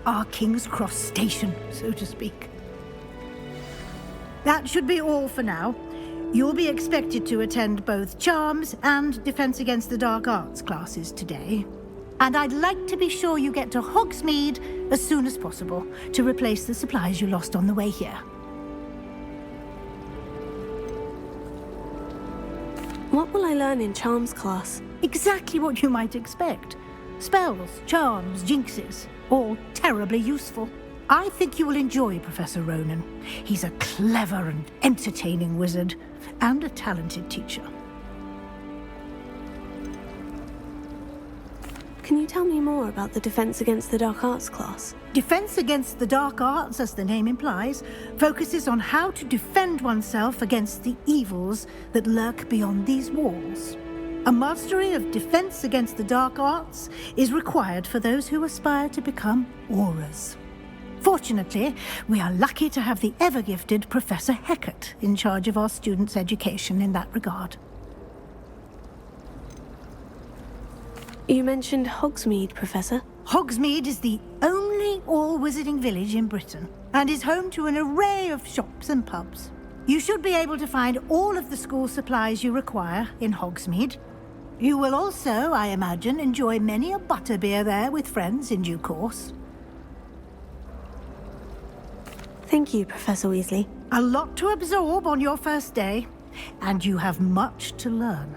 our King's Cross station, so to speak. That should be all for now. You'll be expected to attend both Charms and Defense Against the Dark Arts classes today. And I'd like to be sure you get to Hogsmeade as soon as possible to replace the supplies you lost on the way here. What will I learn in Charms class? Exactly what you might expect. Spells, charms, jinxes, all terribly useful. I think you will enjoy Professor Ronan. He's a clever and entertaining wizard, and a talented teacher. Can you tell me more about the Defense Against the Dark Arts class? Defense Against the Dark Arts, as the name implies, focuses on how to defend oneself against the evils that lurk beyond these walls. A mastery of Defense Against the Dark Arts is required for those who aspire to become Aurors. Fortunately, we are lucky to have the ever-gifted Professor Hecat in charge of our students' education in that regard. You mentioned Hogsmeade, Professor. Hogsmeade is the only all-wizarding village in Britain, and is home to an array of shops and pubs. You should be able to find all of the school supplies you require in Hogsmeade. You will also, I imagine, enjoy many a butterbeer there with friends in due course. Thank you, Professor Weasley. A lot to absorb on your first day, and you have much to learn.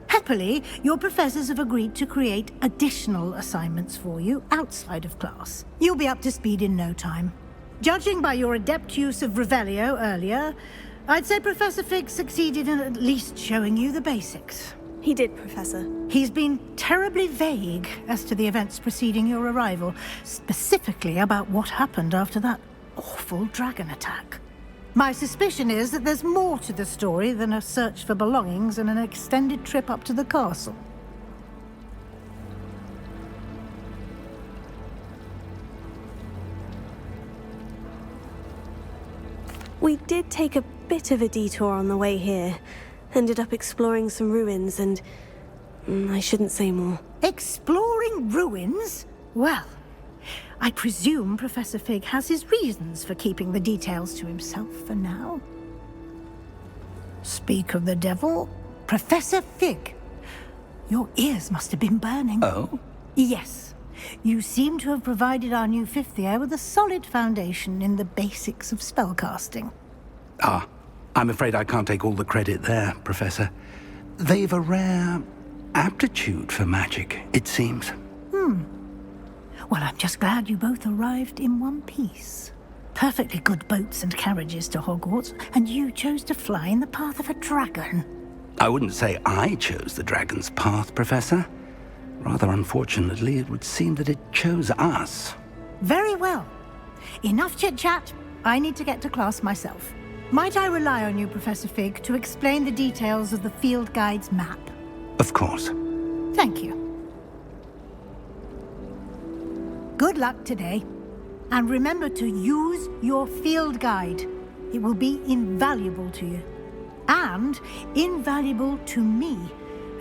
Happily, your professors have agreed to create additional assignments for you outside of class. You'll be up to speed in no time. Judging by your adept use of Revelio earlier, I'd say Professor Fig succeeded in at least showing you the basics. He did, Professor. He's been terribly vague as to the events preceding your arrival, specifically about what happened after that awful dragon attack. My suspicion is that there's more to the story than a search for belongings and an extended trip up to the castle. We did take a bit of a detour on the way here. Ended up exploring some ruins and... I shouldn't say more. Exploring ruins? Well, I presume Professor Fig has his reasons for keeping the details to himself for now. Speak of the devil, Professor Fig. Your ears must have been burning. Oh? Yes. You seem to have provided our new fifth year with a solid foundation in the basics of spellcasting. Ah, I'm afraid I can't take all the credit there, Professor. They've a rare aptitude for magic, it seems. Well, I'm just glad you both arrived in one piece. Perfectly good boats and carriages to Hogwarts, and you chose to fly in the path of a dragon. I wouldn't say I chose the dragon's path, Professor. Rather unfortunately, it would seem that it chose us. Very well. Enough chit-chat. I need to get to class myself. Might I rely on you, Professor Fig, to explain the details of the field guide's map? Of course. Thank you. Good luck today. And remember to use your field guide. It will be invaluable to you. And invaluable to me,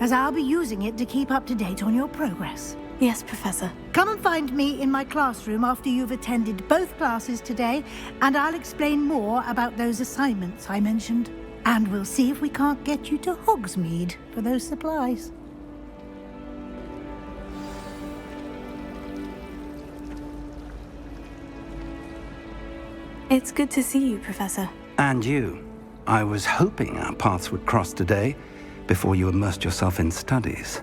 as I'll be using it to keep up to date on your progress. Yes, Professor. Come and find me in my classroom after you've attended both classes today, and I'll explain more about those assignments I mentioned. And we'll see if we can't get you to Hogsmeade for those supplies. It's good to see you, Professor. And you. I was hoping our paths would cross today, before you immersed yourself in studies.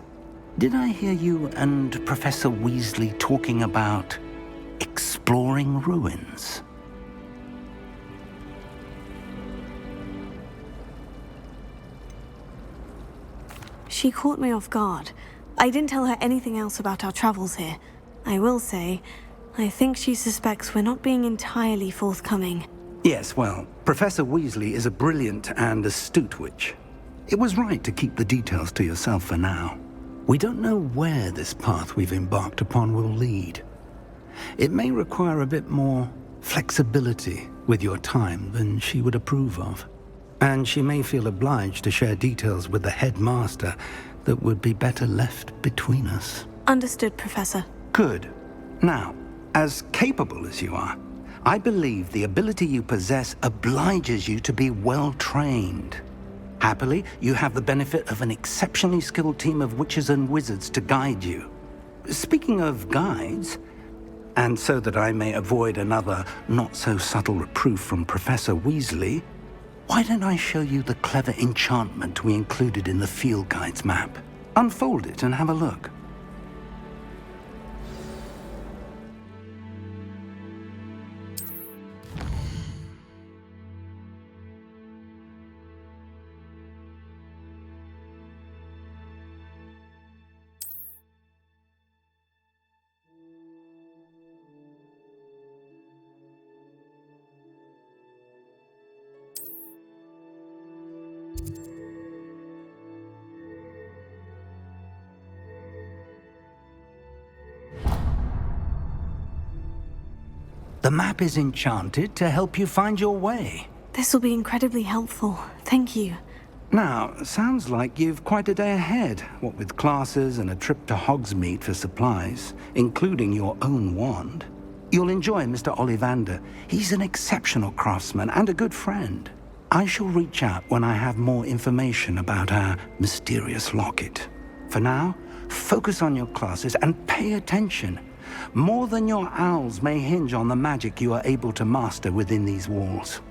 Did I hear you and Professor Weasley talking about exploring ruins? She caught me off guard. I didn't tell her anything else about our travels here. I will say, I think she suspects we're not being entirely forthcoming. Yes, well, Professor Weasley is a brilliant and astute witch. It was right to keep the details to yourself for now. We don't know where this path we've embarked upon will lead. It may require a bit more flexibility with your time than she would approve of. And she may feel obliged to share details with the headmaster that would be better left between us. Understood, Professor. Good. Now, As capable as you are, I believe the ability you possess obliges you to be well trained. Happily, you have the benefit of an exceptionally skilled team of witches and wizards to guide you. Speaking of guides, and so that I may avoid another not-so-subtle reproof from Professor Weasley, why don't I show you the clever enchantment we included in the field guide's map? Unfold it and have a look. The map is enchanted to help you find your way. This will be incredibly helpful. Thank you. Now, sounds like you've quite a day ahead, what with classes and a trip to Hogsmeade for supplies, including your own wand. You'll enjoy Mr. Ollivander. He's an exceptional craftsman and a good friend. I shall reach out when I have more information about our mysterious locket. For now, focus on your classes and pay attention. More than your owls may hinge on the magic you are able to master within these walls.